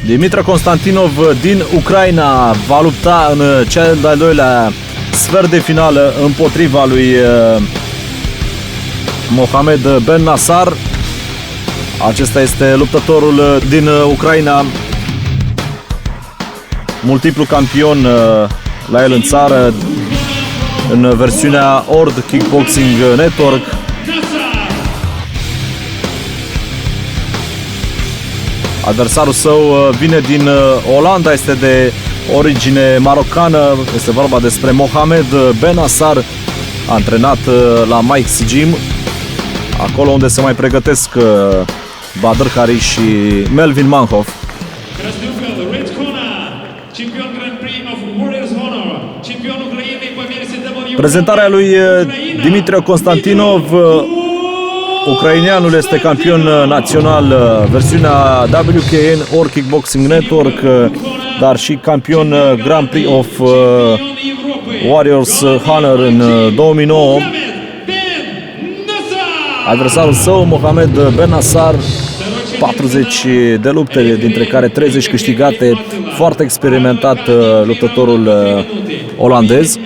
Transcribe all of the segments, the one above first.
Dimitro Constantinov din Ucraina va lupta în cel de-al doilea sfert de finală împotriva lui Mohamed Ben Nasar. Acesta este luptătorul din Ucraina, multiplu campion la el în țară în versiunea World Kickboxing Network. Adversarul său vine din Olanda, este de origine marocană, este vorba despre Mohamed Ben Nasar, antrenat la Mike's Gym, acolo unde se mai pregătesc Badr Hari și Melvin Manhoff. Prezentarea lui Dimitri Constantinov. Ucraineanul este campion național versiunea WKN World Kickboxing Network, dar și campion Grand Prix of Warriors Honor în 2009. Adversarul său, Mohamed Ben Nasar, 40 de lupte, dintre care 30 câștigate, foarte experimentat luptătorul olandez.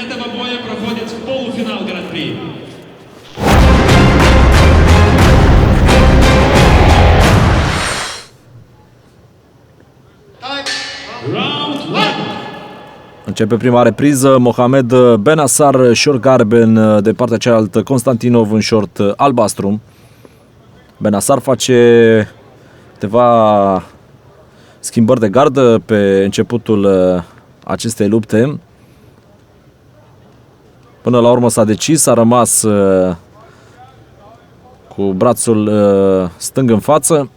Începe prima repriză. Mohamed Ben Nasar, short galben, de partea cealaltă Constantinov în short albastru. Ben Nasar face câteva schimbări de gardă pe începutul acestei lupte. Până la urmă s-a decis, a rămas cu brațul stâng în față.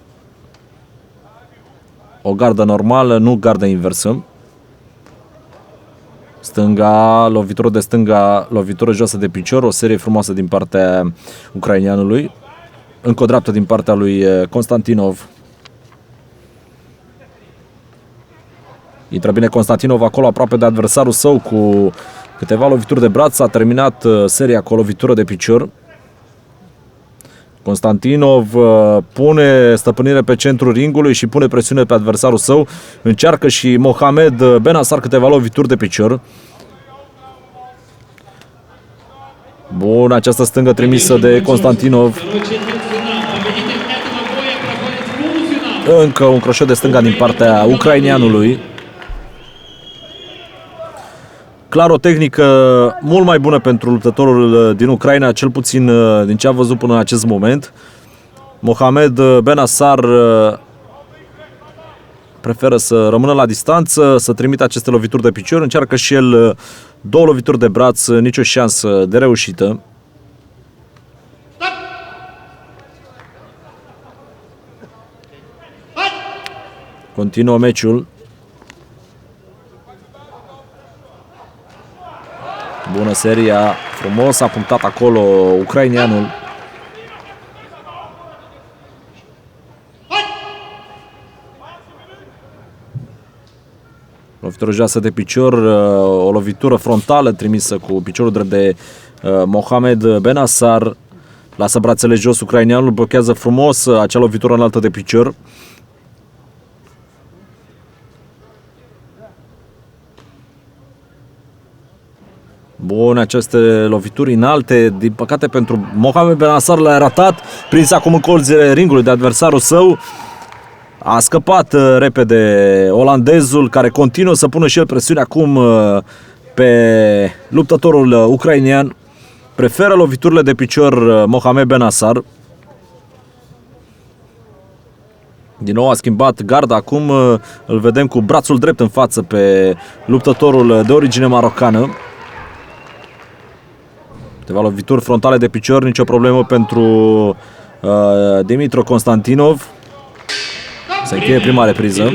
O gardă normală, nu gardă inversă. Stânga, lovitură de stânga, lovitură joasă de picior, o serie frumoasă din partea ucraineanului. Încă o dreaptă din partea lui Constantinov. Intră bine Constantinov acolo, aproape de adversarul său, cu câteva lovituri de braț. A terminat seria cu o lovitură de picior. Constantinov pune stăpânire pe centrul ringului și pune presiune pe adversarul său. Încearcă și Mohamed Ben Nasar câteva lovituri de picior. Bun, această stângă trimisă de Constantinov. Încă un croșet de stânga din partea ucraineanului. Clar o tehnică mult mai bună pentru luptătorul din Ucraina, cel puțin din ce am văzut până în acest moment. Mohamed Ben Nasar preferă să rămână la distanță, să trimită aceste lovituri de picior. Încearcă și el două lovituri de braț, nicio șansă de reușită. Continuă meciul. Bună seria, frumos a punctat acolo ucraineanul. Lovitură joasă de picior, o lovitură frontală trimisă cu piciorul drept de Mohamed Ben Nasar. Lasă brațele jos ucraineanul, blochează frumos acea lovitură înaltă de picior. Bun, aceste lovituri înalte, din păcate pentru Mohamed Ben Nasar le-a ratat, prins acum în colțile ringului de adversarul său. A scăpat repede olandezul, care continuă să pună și el presiune acum pe luptătorul ucrainean. Preferă loviturile de picior Mohamed Ben Nasar. Din nou a schimbat garda, acum îl vedem cu brațul drept în față pe luptătorul de origine marocană. Câteva lovituri frontale de picior, nicio problemă pentru Dimitri Constantinov. Se încheie prima repriză.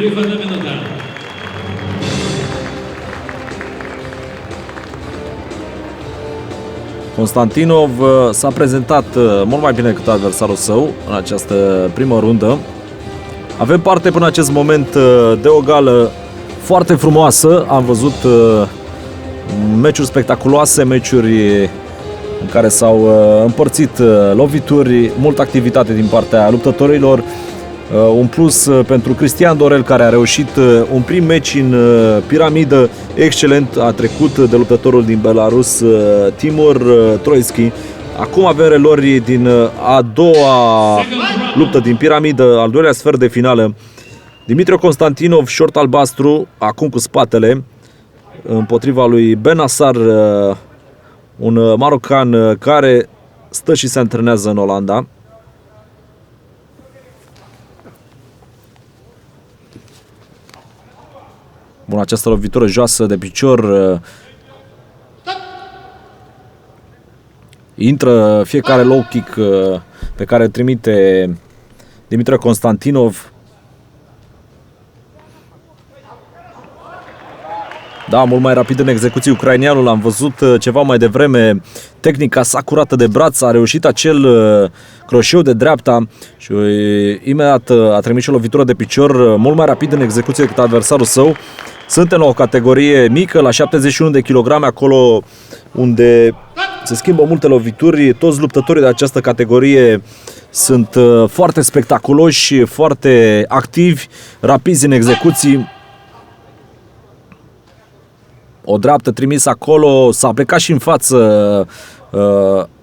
Constantinov s-a prezentat mult mai bine decât adversarul său în această primă rundă. Avem parte până acest moment de o gală foarte frumoasă. Am văzut meciuri spectaculoase, meciuri în care s-au împărțit lovituri, multă activitate din partea luptătorilor. Un plus pentru Cristian Dorel, care a reușit un prim meci în piramidă excelent, a trecut de luptătorul din Belarus, Timur Troiski. Acum avem relori din a doua luptă din piramidă, al doilea sfert de finală. Dimitrio Constantinov, short albastru, acum cu spatele, împotriva lui Benassar, un marocan care stă și se antrenează în Olanda. Bun, această lovitură joasă de picior. Intră fiecare low kick pe care îl trimite Dimitrie Constantinov. Da, mult mai rapid în execuție ucrainianul, l-am văzut ceva mai devreme, tehnica sa curată de braț, a reușit acel croșeu de dreapta și imediat a trimis și o lovitură de picior mult mai rapid în execuție decât adversarul său. Suntem la o categorie mică, la 71 de kilograme, acolo unde se schimbă multe lovituri. Toți luptătorii de această categorie sunt foarte spectaculoși, foarte activi, rapizi în execuții. O dreaptă trimisă acolo, s-a plecat și în față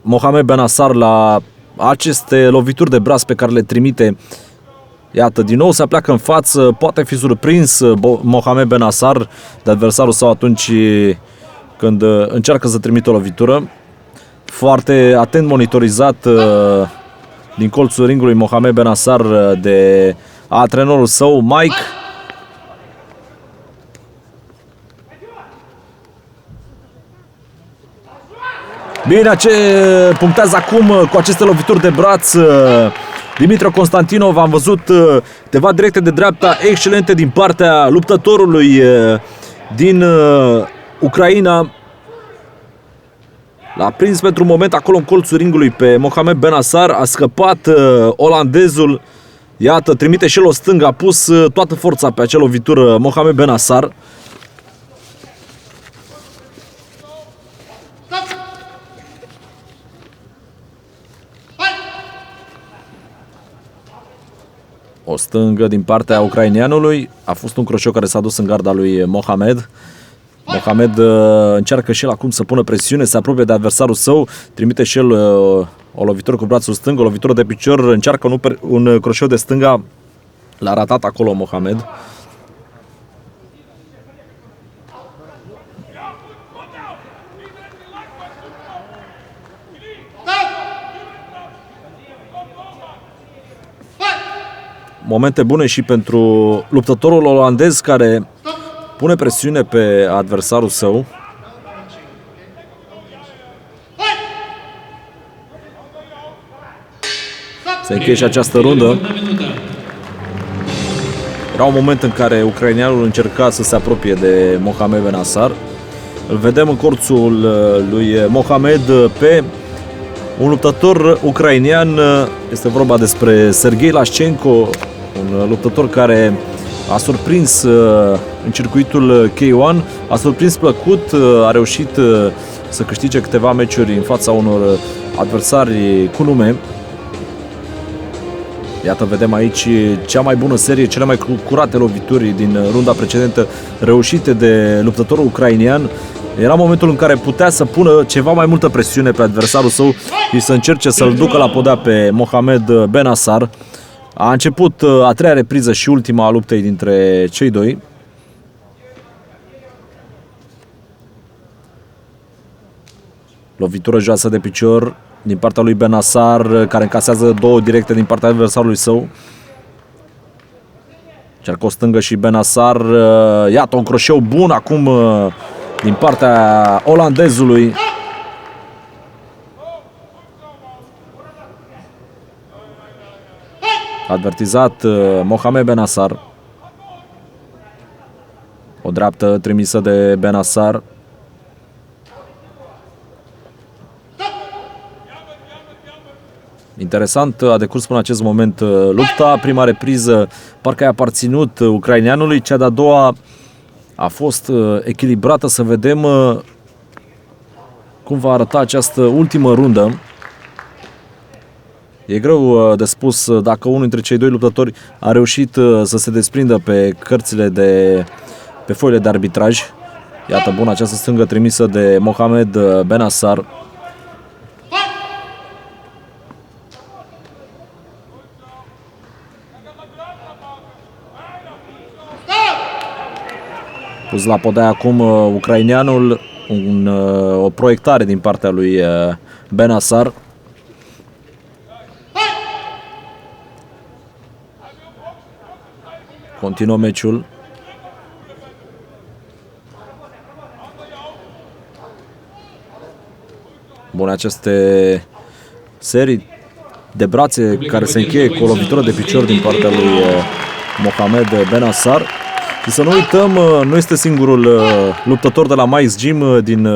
Mohamed Benassar la aceste lovituri de braț pe care le trimite. Iată, din nou se pleacă în față, poate fi surprins Mohamed Benassar de adversarul său atunci când încearcă să trimită o lovitură. Foarte atent monitorizat din colțul ringului Mohamed Benassar de antrenorul său, Mike. Bine, ce punctează acum cu aceste lovituri de braț Dimitrio Constantinov. Am văzut câteva directe de dreapta excelente din partea luptătorului din Ucraina. L-a prins pentru un moment acolo în colțul ringului pe Mohamed Benassar, a scăpat olandezul. Iată, trimite și el o stângă, a pus toată forța pe acea lovitură Mohamed Benassar. O stângă din partea ucrainianului. A fost un croșeu care s-a dus în garda lui Mohamed. Mohamed încearcă și el acum să pună presiune, se apropie de adversarul său, trimite și el o lovitură cu brațul stâng, o lovitură de picior, încearcă un croșeu de stânga. L-a ratat acolo Mohamed. Momente bune și pentru luptătorul olandez, care pune presiune pe adversarul său. Se încheie și această rundă. Era un moment în care ucrainianul încerca să se apropie de Mohamed Benassar. Îl vedem în corțul lui Mohamed pe un luptător ucrainian. Este vorba despre Serghei Lașcenko, un luptător care a surprins în circuitul K1, a surprins plăcut, a reușit să câștige câteva meciuri în fața unor adversari cu nume. Iată, vedem aici cea mai bună serie, cele mai curate lovituri din runda precedentă reușite de luptătorul ucrainian. Era momentul în care putea să pună ceva mai multă presiune pe adversarul său și să încerce să-l ducă la podea pe Mohamed Benassar. A început a treia repriză și ultima a luptei dintre cei doi. Lovitură joasă de picior din partea lui Benassar, care încasează două directe din partea adversarului său. Încearcă o stângă și Benassar. Iată, un croșeu bun acum din partea olandezului. Advertizat Mohamed Benassar. O dreaptă trimisă de Benassar. Interesant, a decurs până acest moment lupta. Prima repriză parcă a aparținut ucrainianului, cea de-a doua a fost echilibrată. Să vedem cum va arăta această ultimă rundă. E greu de spus dacă unul dintre cei doi luptători a reușit să se desprindă pe cărțile pe foile de arbitraj. Iată, bună această stângă trimisă de Mohamed Benassar. Pus la podea acum ucraineanul, o proiectare din partea lui Benassar. Continuă meciul. Bune aceste serii de brațe care se încheie cu o lovitură de picior din partea lui Mohamed Benassar. Și să nu uităm, nu este singurul luptător de la Mike's Gym din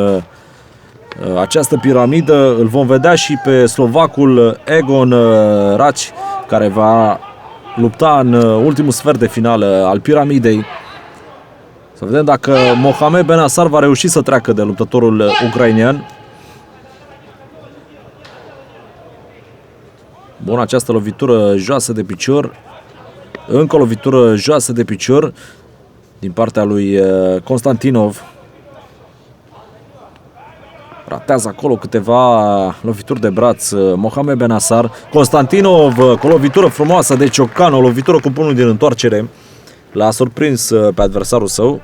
această piramidă. Îl vom vedea și pe slovacul Egon Raci, care va lupta în ultimul sfert de finală al piramidei. Să vedem dacă Mohamed Benassar va reuși să treacă de luptătorul ucrainean. Bună această lovitură joasă de picior. Încă o lovitură joasă de picior din partea lui Constantinov. Ratează acolo câteva lovituri de braț Mohamed Benassar. Constantinov cu o lovitură frumoasă de ciocan, o lovitură cu pumnul din întoarcere. L-a surprins pe adversarul său.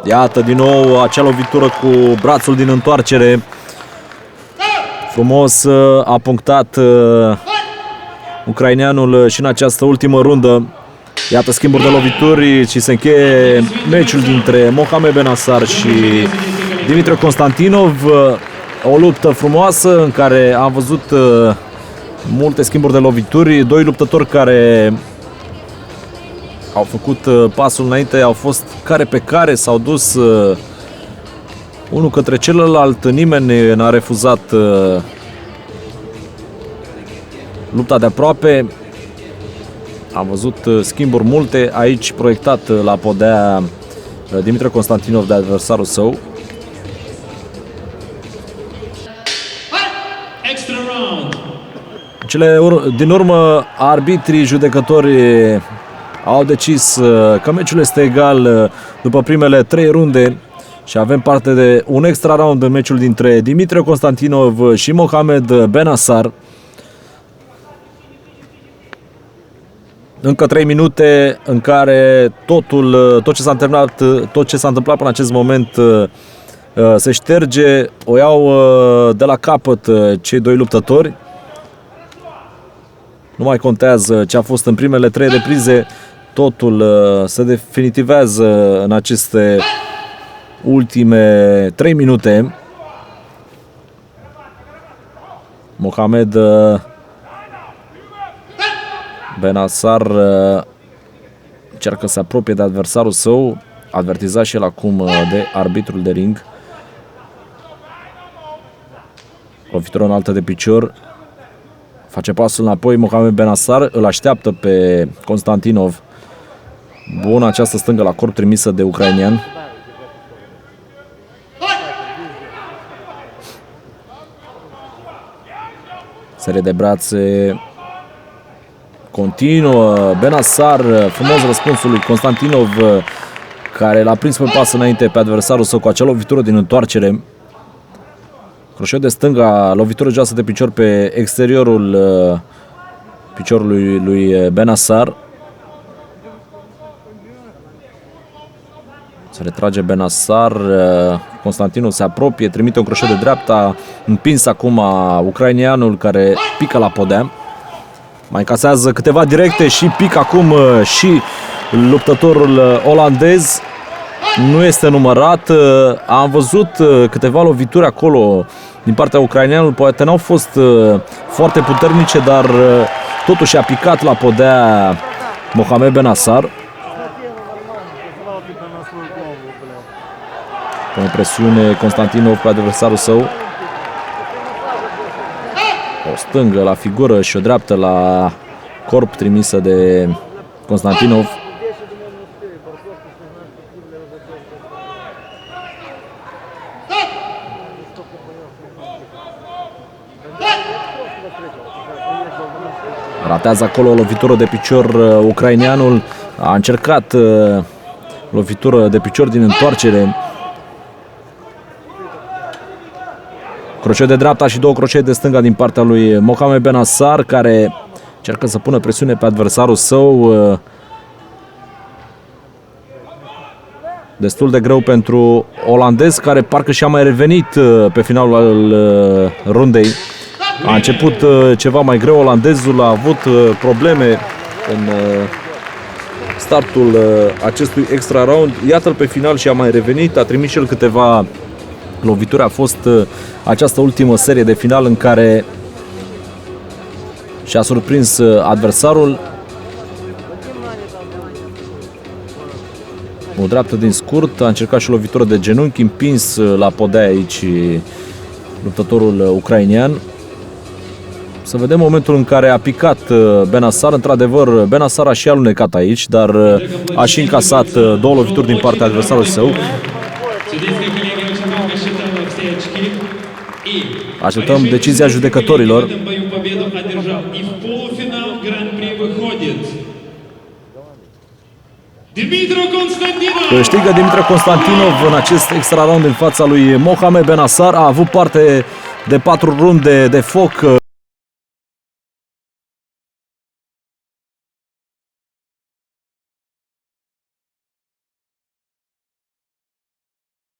Iată din nou acea lovitură cu brațul din întoarcere. Frumos a punctat ucraineanul și în această ultimă rundă. Iată schimburi de lovituri și se încheie meciul dintre Mohamed Benassar și Dimitre Constantinov. O luptă frumoasă în care am văzut multe schimburi de lovituri. Doi luptători care au făcut pasul înainte, au fost care pe care, s-au dus unul către celălalt. Nimeni n-a refuzat lupta de aproape. Am văzut schimburi multe aici, proiectat la podea Dimitre Constantinov de adversarul său. Cele din urmă, arbitrii judecători au decis că meciul este egal după primele 3 runde și avem parte de un extra round în meciul dintre Dimitre Constantinov și Mohamed Benassar. Încă 3 minute în care tot ce s-a întâmplat până în acest moment se șterge. O iau de la capăt cei doi luptători. Nu mai contează ce a fost în primele 3 reprize. Totul se definitivează în aceste ultime 3 minute. Mohamed Benassar încearcă să se apropie de adversarul său, avertizat și el acum de arbitrul de ring. Lovitură înaltă de picior. Face pasul înapoi Mohamed Benassar, îl așteaptă pe Constantinov. Bună această stângă la corp trimisă de ucrainean. Serie de brațe. Continuă Benassar, frumos răspunsul lui Constantinov, care l-a prins pe pas înainte pe adversarul său cu acea lovitură din întoarcere. Croșet de stânga, lovitură joasă de picior pe exteriorul piciorului lui Benassar. Se retrage Benassar, Constantinov se apropie, trimite un croșet de dreapta, împins acum ucraineanul care pică la podea. Mai încasează câteva directe și pică acum și luptătorul olandez. Nu este numărat. Am văzut câteva lovituri acolo din partea ucraineanului. Poate n-au fost foarte puternice, dar totuși a picat la podea Mohamed Benassar. Pune presiune Constantinov pe adversarul său. O stângă la figură și o dreaptă la corp trimisă de Constantinov. Ratează acolo o lovitură de picior ucraineanul. A încercat lovitură de picior din întoarcere. Crochet de dreapta și 2 crochet de stânga din partea lui Mohamed Bennassar, care încearcă să pună presiune pe adversarul său. Destul de greu pentru olandez, care parcă și-a mai revenit pe finalul rundei. A început ceva mai greu olandezul, a avut probleme în startul acestui extra round. Iată-l pe final și a mai revenit, a trimis și el câteva lovituri. A fost această ultimă serie de final în care și-a surprins adversarul. O dreaptă din scurt, a încercat și o lovitură de genunchi, împins la podea aici luptătorul ucrainean. Să vedem momentul în care a picat Bennassar. Într-adevăr, Bennassar a și alunecat aici, dar a și încasat 2 lovituri din partea adversarului său. Așteptăm decizia judecătorilor. Câștigă Dimitră Constantinov în acest extra round în fața lui Mohamed Bennassar. A avut parte de 4 runde de foc